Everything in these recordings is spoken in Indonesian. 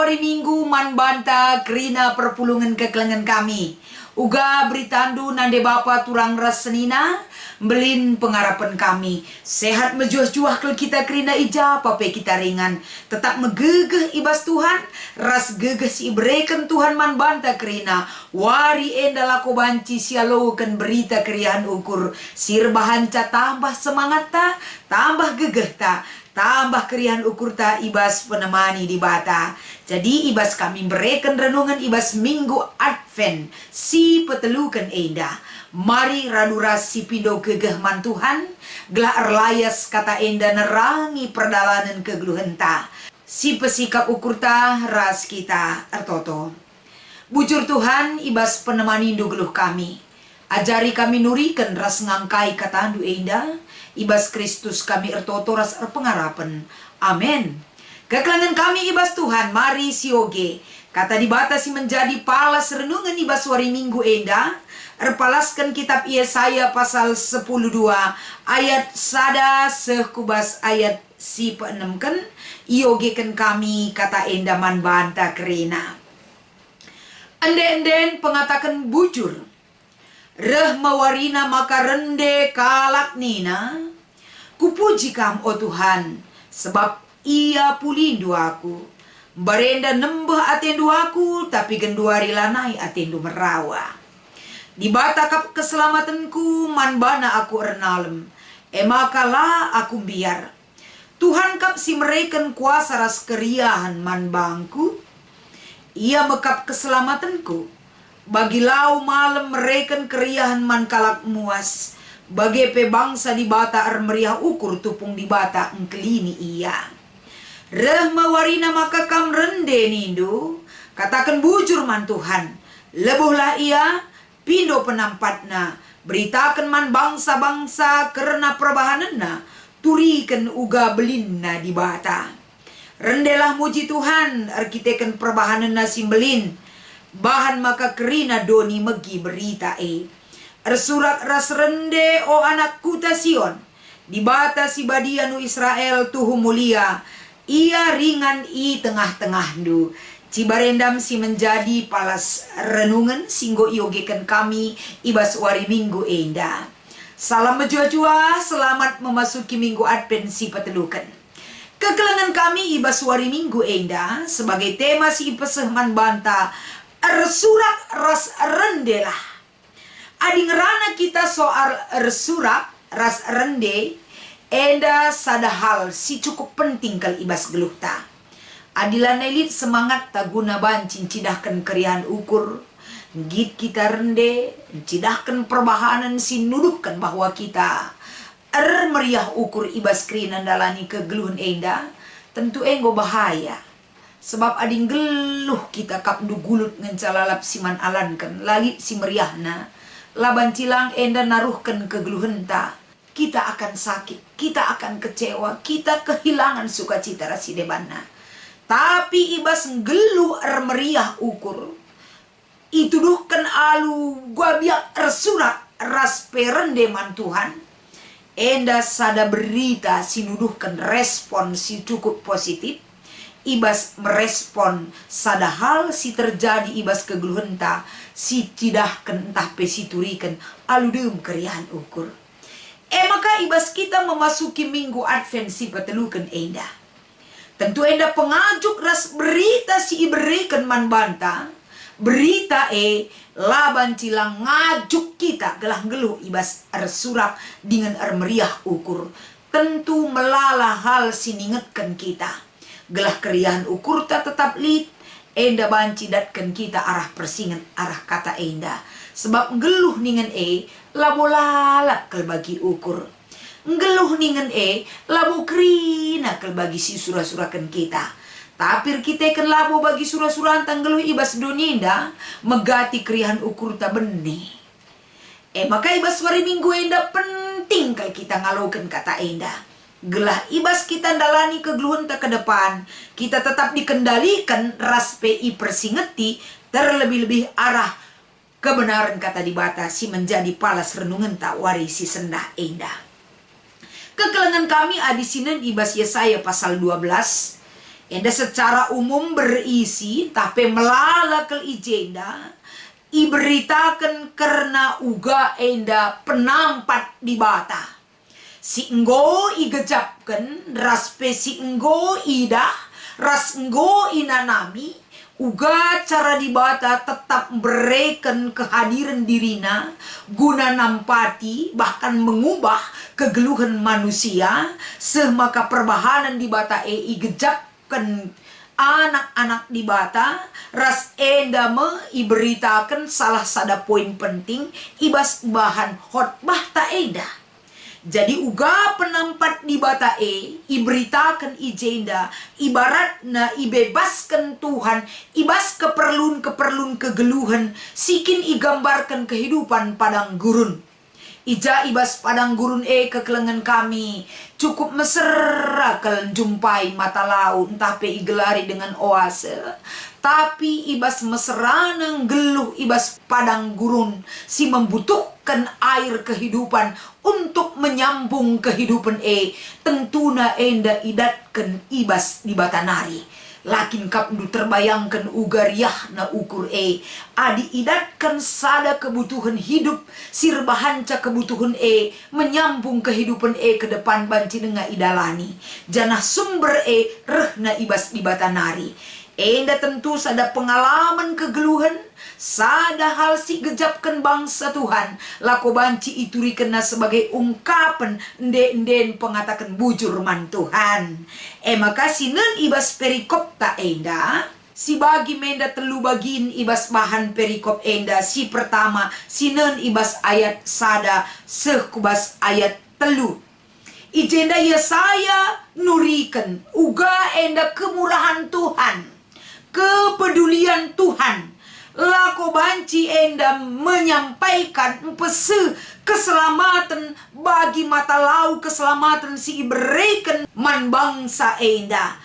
wari minggu man banta kerina perpulungan kekelengan kami. Uga beritandu nande bapa turang ras senina belin pengarapan kami. Sehat mejuah-juah kel kita kerina ija pape kita ringan. Tetap megegeh ibas Tuhan. Ras gegeh si ibreken Tuhan man banta kerina. Wari enda lako banci sialoken berita keriahan ukur. Sirbahan ca tambah semangat ta, tambah gegeh ta. Tambah keriahan ukur ta ibas penemani di bata. Jadi ibas kami bereken renungan ibas minggu Advent. Si petelukan enda. Mari raduras si pindo gegeh man Tuhan. Gelah erlayas kata enda nerangi perdalanan kegeluhan ta. Si pesikap ukur ta ras kita ertoto. Bujur Tuhan ibas penemani geluh kami. Ajari kami nurikan ras ngangkai kata andu enda. Ibas Kristus kami ertoto ras erpengarapan. Amin. Kekelangan kami ibas Tuhan, mari sioge. Kata dibatasi menjadi palas renungan ibas wari minggu enda. Erpalaskan kitab Yesaya pasal 10:2 ayat sada sekubas ayat si peenemken. Iogekan kami kata enda man banta kerina. Ende-enden pengatakan bujur. Reh mawarina maka rende kalak nina. Kupuji kam o Tuhan, sebab ia pulindu aku. Barenda nembeh atendu aku, tapi genduari lanai atendu merawa. Di batakap keselamatanku, man bana aku ernalem. Emakalah aku biar. Tuhan kap si mereken kuasa ras keriahan man bangku. Ia mekap keselamatanku. Bagi lau malam mereken keriahan man kalak muas. Bagi pe bangsa di bata meriah ukur tupung di bata engkelini ia. Reh mawarina maka kam rende nindu. Katakan bujur man Tuhan. Lebuhlah ia pindo penampatna. Beritakan man bangsa-bangsa karena perbahananna. Turikan uga belinna di bata. Rendelah muji Tuhan arkiteken perbahananna simbelin. Bahan maka kerina doni megi berita Ersurat ras rende o anak kuta Sion. Di bata si badianu Israel tuhu mulia. Ia ringan i tengah-tengah du. Cibarendam si menjadi palas renungan singgo iogekan kami ibas wari minggu enda. Salam menjua-jua, selamat memasuki minggu Advent si petelukan. Kekelangan kami ibas wari minggu enda sebagai tema si pesehman banta. Ersurak ras rendelah. Adi ngerana kita soal ersurak ras rende. Enda sadahal si cukup penting kal ibas geluh ta. Adilah nelit semangat ta guna bancin cidahkan keriahan ukur. Git kita rende. Cidahkan perbahanan si nuduhkan bahwa kita meriah ukur ibas krinan dalani kegeluhan enda. Tentu enggo bahaya. Sebab ading geluh kita kap du gulut ngencalalap siman alankan lalit si meriahna. Laban cilang enda naruhkan kegeluhan ta. Kita akan sakit, kita akan kecewa, kita kehilangan sukacita rasi debanna. Tapi ibas geluh meriah ukur. Ituduhkan alu gua biak ersurat ras perende man Tuhan. Enda sada berita sinuduhkan respon si cukup positif. Ibas merespon sadahal si terjadi ibas kegeluhan ta. Si tidahkan entah pesiturikan aludem keriahan ukur. Maka ibas kita memasuki minggu Advent si petelukan enda. Tentu enda pengajuk ras berita si iberikan man banta. Berita laban cilang ngajuk kita gelah geluh ibas ersurak dengan meriah ukur. Tentu melala hal siningetkan kita. Gelah keriahan ukur ta tetap lit. Enda banci datkan kita arah persingan arah kata enda. Sebab geluh ningen labo lalap kel bagi ukur. Geluh ningen labo krina kel bagi si surah-surakan kita. Tapir kita kan labo bagi surah-surahan tanggeluh ibas duninda. Megati keriahan ukur ta benih. Maka ibas wari minggu enda penting kal kita ngalokan kata enda. Gelah ibas kita dalani kegeluhan ta ke depan. Kita tetap dikendalikan ras PI persingeti. Terlebih-lebih arah kebenaran kata dibatasi menjadi palas renungan tak wari si sendah endah. Kekelengan kami adisinan ibas Yesaya pasal 12. Enda secara umum berisi tapi melala kel ijenda iberitakan karena uga enda penampat di bata. Si enggo igejapkan raspe si enggo idah ras enggo inanami uga cara di bata tetap bereken kehadiran dirina guna nampati bahkan mengubah kegeluhan manusia semaka perbahanan di bata igejapkan anak-anak di bata ras enda me iberitakan salah sada poin penting ibas bahan khotbah ta enda. Jadi uga penampat di bata iberitakan ijenda ibaratna ibebaskan Tuhan ibas keperluan kegeluhan sikin igambarkan kehidupan padang gurun. Ija ibas padang gurun kekelengan kami cukup mesra kal jumpai mata laut entah pe igelari dengan oase tapi ibas mesra nang geluh ibas padang gurun si membutuhkan air kehidupan untuk menyambung kehidupan tentuna enda idatkan ibas di batanari. Lakin kapdu terbayangkan ugariah na ukur adi idatkan sada kebutuhan hidup sirbahanca kebutuhan menyambung kehidupan ke depan banci dengan idalani janah sumber rehna ibas di batanari. Enda tentu sada pengalaman kegeluhan sada hal si gejapkan bangsa Tuhan lako banci ituri kena sebagai ungkapan enden pengatakan bujur man Tuhan. Maka sinen ibas perikop ta enda si bagi menda telu bagin ibas bahan perikop enda si pertama sinen ibas ayat sada sekubas ayat telu. Ijenda Yesaya nurikan uga enda kemurahan Tuhan kepedulian Tuhan lako banci enda menyampaikan pese keselamatan bagi mata lau keselamatan si iberikan man bangsa enda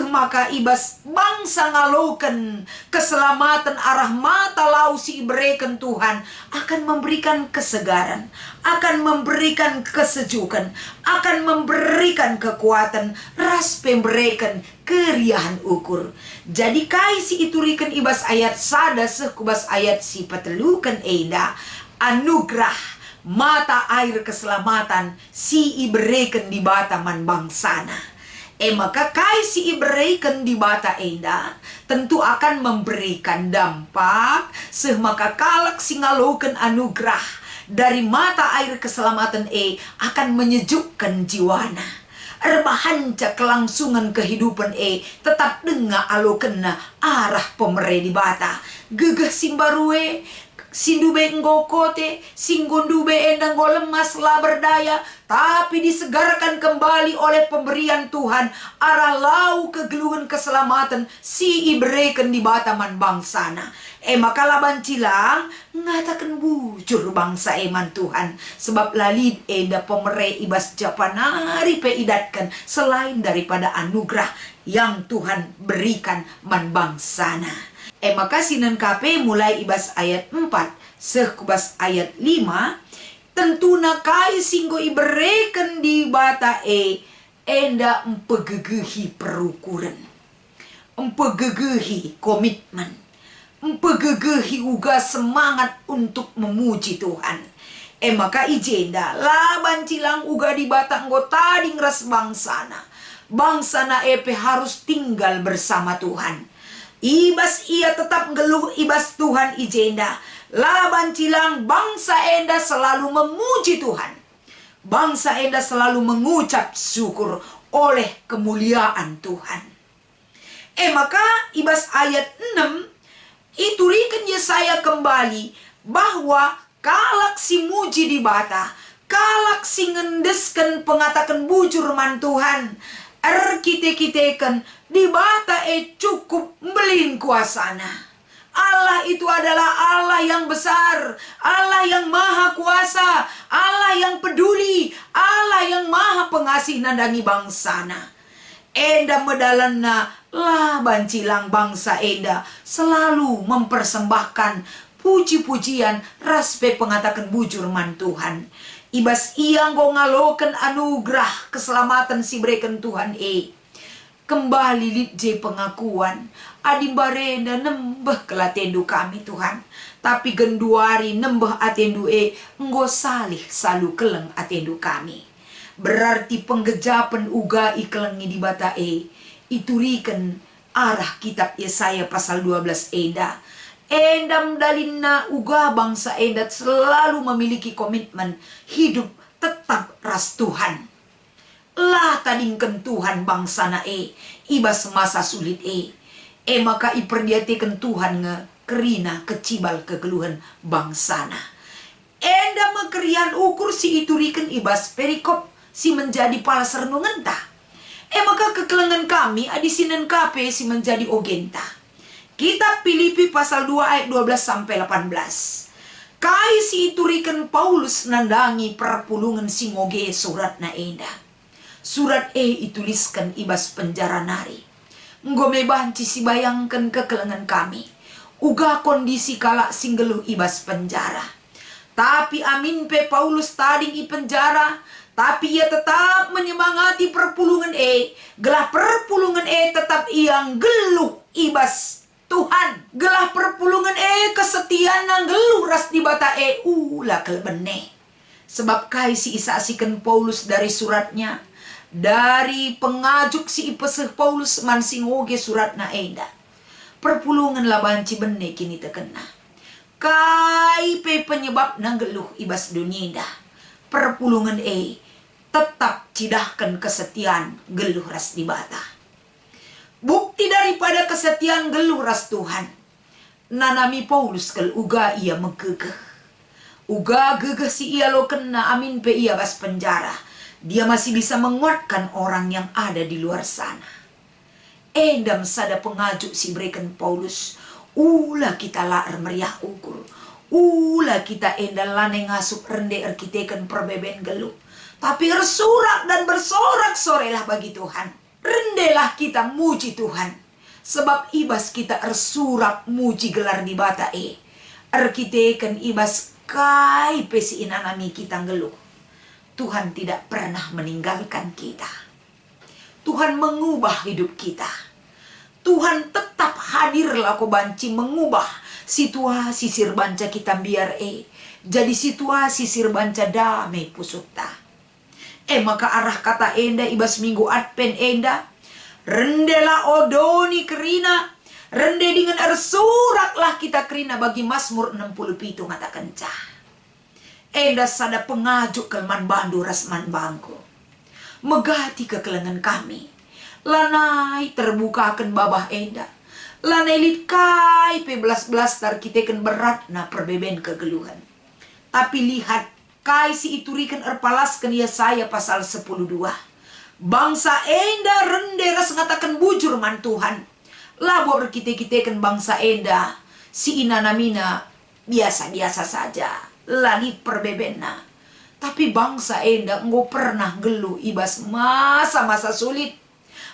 maka ibas bangsa ngaloken keselamatan arah mata lau si iberikan Tuhan akan memberikan kesegaran akan memberikan kesejukan akan memberikan kekuatan ras pemberikan keriahan ukur. Jadi kai si iturikan ibas ayat sada sekubas ayat si patelukan enda anugerah mata air keselamatan si iberikan di bata man bangsana. Maka kai si iberikan di bata enda tentu akan memberikan dampak semaka kalak singalokan anugerah dari mata air keselamatan akan menyejukkan jiwana. Erbahanca kelangsungan kehidupan tetap denga alokena arah pemere di bata gegeh simbarue sindube nggokote singgundube endang go lemas lah berdaya tapi disegarkan kembali oleh pemberian Tuhan arah lau kegeluhan keselamatan si iberikan di bataman bangsana. Maka laban cilang ngatakan bujur bangsa eman Tuhan sebab lalid enda pemere ibas japanari peidatkan selain daripada anugerah yang Tuhan berikan man bangsana. Maka sinan KP mulai ibas ayat 4 sekubas ayat 5 tentuna kai singgo iberikan di bata enda empegegehi perukuran empegegehi komitmen empegegehi uga semangat untuk memuji Tuhan. Maka ijenda laban cilang uga di batang gota dingras bangsana bangsana harus tinggal bersama Tuhan. Ibas ia tetap geluh ibas Tuhan ijenda. Laban cilang bangsa enda selalu memuji Tuhan. Bangsa enda selalu mengucap syukur oleh kemuliaan Tuhan. Maka ibas ayat 6 iturikan Yesaya kembali bahwa kalak si muji di bata, kalak si ngendeskan pengatakan bujur man Tuhan. Kite-kitekan di bata cukup belin kuasana. Allah itu adalah Allah yang besar, Allah yang maha kuasa, Allah yang peduli, Allah yang maha pengasih nandangi bangsana. Enda medalana lah bancilang bangsa enda selalu mempersembahkan puji-pujian raspe pengatakan bujur man Tuhan. Ibas ia ngalokan anugerah keselamatan si berikan Tuhan Kembali lit je pengakuan. Adi barenda nembeh kelatendu kami Tuhan. Tapi genduari nembeh atendu enggo salih salu keleng atendu kami. Berarti penggejapan uga ikelengi di bata ituriken arah kitab Yesaya pasal 12 enda. Endam dalina uga bangsa enda selalu memiliki komitmen hidup tetap ras Tuhan. Lah tadingken Tuhan bangsa na ibas masa sulit maka iperdiatikan Tuhan nge kerina kecibal kegeluhan bangsana. Enda mekerian ukur si ituriken ibas perikop si menjadi palas renungan ta. Maka kekelengan kami adisinen kape si menjadi ogenta. Kitab Filipi pasal 2 ayat 12 sampai 18. Kai si ituriken Paulus nandangi perpulungan si ngoge surat na enda. Surat ituliskan ibas penjara nari. Ngome banci si bayangkan kekelengan kami. Uga kondisi kala singgeluh ibas penjara. Tapi amin pe Paulus tading i penjara. Tapi ia tetap menyemangati perpulungan gelah perpulungan tetap iang geluh ibas Tuhan. Gelah perpulungan kesetiaan nang geluh ras di bata ulah kelebene. Sebab kai si isasikan Paulus dari suratnya. Dari pengajuk si ipeseh Paulus man singoge surat na enda. Perpulungan labanci bene kini terkena. Kai pe penyebab nang geluh ibas dunia dah. Perpulungan tetap cidahkan kesetiaan geluh ras di bata. Bukti daripada kesetiaan geluh ras Tuhan. Nanami Paulus kel uga ia megegeh. Uga gegeh si ia lo kena amin pe ia bas penjara. Dia masih bisa menguatkan orang yang ada di luar sana. Endam sada pengajuk si berikan Paulus. Ulah kita laer meriah ukur. Ulah kita endal lane ngasup rende erkitekan perbeben geluh. Tapi ersurak dan bersorak sorelah bagi Tuhan. Rendelah kita muji Tuhan. Sebab ibas kita ersurak muji gelar di bata erkitekan ibas kai pesi inanami kita geluh. Tuhan tidak pernah meninggalkan kita. Tuhan mengubah hidup kita. Tuhan tetap hadir lako banci mengubah situasi sirbanca kita biar jadi situasi sirbanca damai pusukta. Maka arah kata enda ibas minggu adpen enda. Rendela odoni kerina. Rende dengan ersuraklah kita kerina bagi Mazmur 67 ngata kencah. Enda sada pengajuk kelman bandu rasman bangku. Megati kekelengan kami. Lanai terbukakan babah enda. Lanai litkai pe belas-belas tar kiteken berat na perbeben kegeluhan. Tapi lihat kai si iturikan erpalaskan Yesaya pasal 10:2. Bangsa enda rende ras ngatakan bujur man Tuhan. Labor kita-kitakan bangsa enda si inanamina biasa-biasa saja. Lali perbebena. Tapi bangsa enda enggo pernah geluh ibas masa-masa sulit.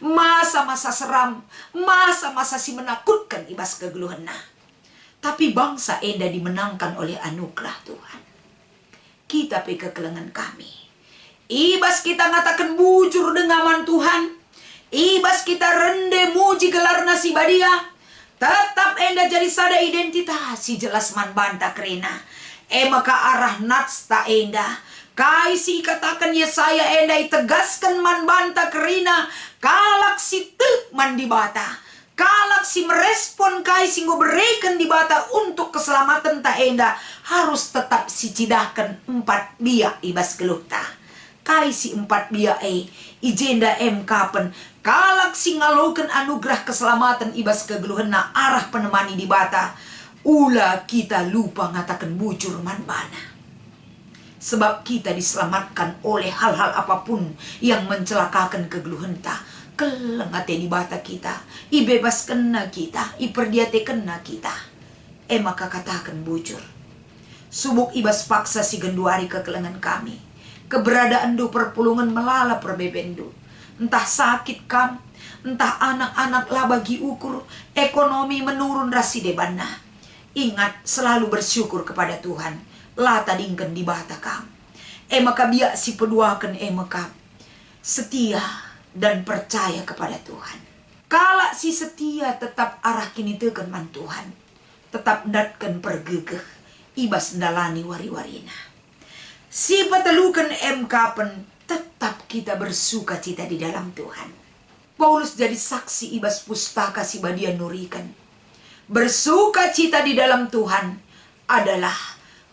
Masa-masa seram. Masa-masa si menakutkan ibas kegeluhan. Tapi bangsa enda dimenangkan oleh anugerah Tuhan. Kita pe kekelengan kami. Ibas kita ngatakan bujur dengaman Tuhan. Ibas kita rende muji gelar nasi badia. Tetap enda jadi sada identitas si jelas man banta kerena. Maka arah nats ta enda. Kai si katakan Yesaya enda itegaskan man banta kerina. Kalak si tek man di bata. Kalak si merespon kai si berikan di bata untuk keselamatan ta enda. Harus tetap si cidahkan 4 biak ibas gelukta. Kai si 4 biak ijenda kapen. Kalak si ngalokan anugerah keselamatan ibas kegeluhan na arah penemani di bata. Ulah kita lupa ngatakan bujur man bana. Sebab kita diselamatkan oleh hal-hal apapun yang mencelakakan kegeluhan ta. Kelengate di bata kita. Ibebas kena kita. Iperdiate kena kita. Maka katakan bujur. Subuk ibas paksa si genduari kekelengan kami. Keberadaan du perpulungan melala perbebendu. Entah sakit kam. Entah anak-anak lah bagi ukur. Ekonomi menurun rasi debana. Ingat selalu bersyukur kepada Tuhan. Lah tadingkan di bata kam. Maka biak si peduakan maka setia. dan percaya kepada Tuhan. Kalau si setia tetap arah kini teken man Tuhan, tetap datken pergegeh, ibas ndalani wari-warina. Si patelukan MK pen, tetap kita bersuka cita di dalam Tuhan. Paulus jadi saksi ibas pustaka si badia nurikan. Bersuka cita di dalam Tuhan adalah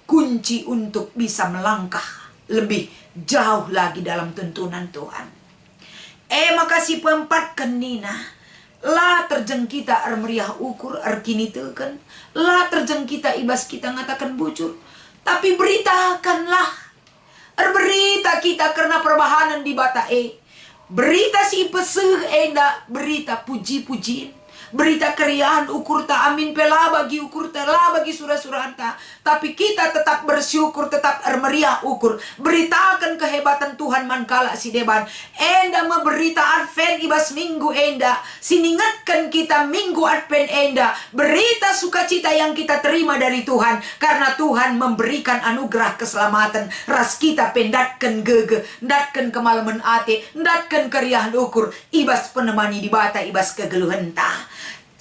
kunci untuk bisa melangkah lebih jauh lagi dalam tuntunan Tuhan. Makasih pempat kenina. La terjeng kita meriah ukur kini teken. La terjeng kita ibas kita ngatakan bujur. Tapi beritakanlah. Berita kita karena perbahanan di bata berita si peseh enda. Berita puji-pujiin. Berita keriaan ukur ta amin pela bagi ukur tela bagi surah-surah anta. Tapi kita tetap bersyukur, tetap meriah ukur. Beritakan kehebatan Tuhan mankala si deban. Enda memberita advent ibas minggu enda. Siningatkan kita minggu advent enda. Berita sukacita yang kita terima dari Tuhan. Karena Tuhan memberikan anugerah keselamatan. Ras kita pendatkan gege. Ndatkan kemalaman ate. Ndatkan keriahan ukur. Ibas penemani di bata ibas kegeluhan ta.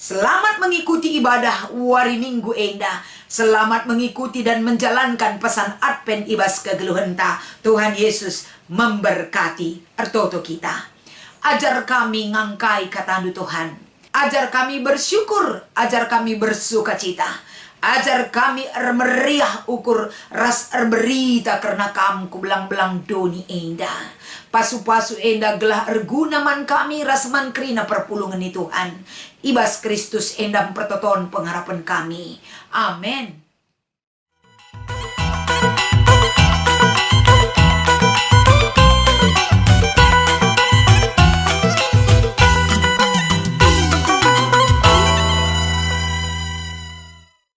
Selamat mengikuti ibadah wari minggu enda. Selamat mengikuti dan menjalankan pesan Advent ibas kegeluhenta. Tuhan Yesus memberkati ertoto kita. Ajar kami ngangkai kata Tuhan. Ajar kami bersyukur. Ajar kami bersuka cita. Ajar kami meriah ukur ras berita karena kamu belang-belang doni enda. Pasu-pasu enda gelah ergunaman kami rasman kerina perpulungan Tuhan. Ibas Kristus endam pertoton pengharapan kami. Amin.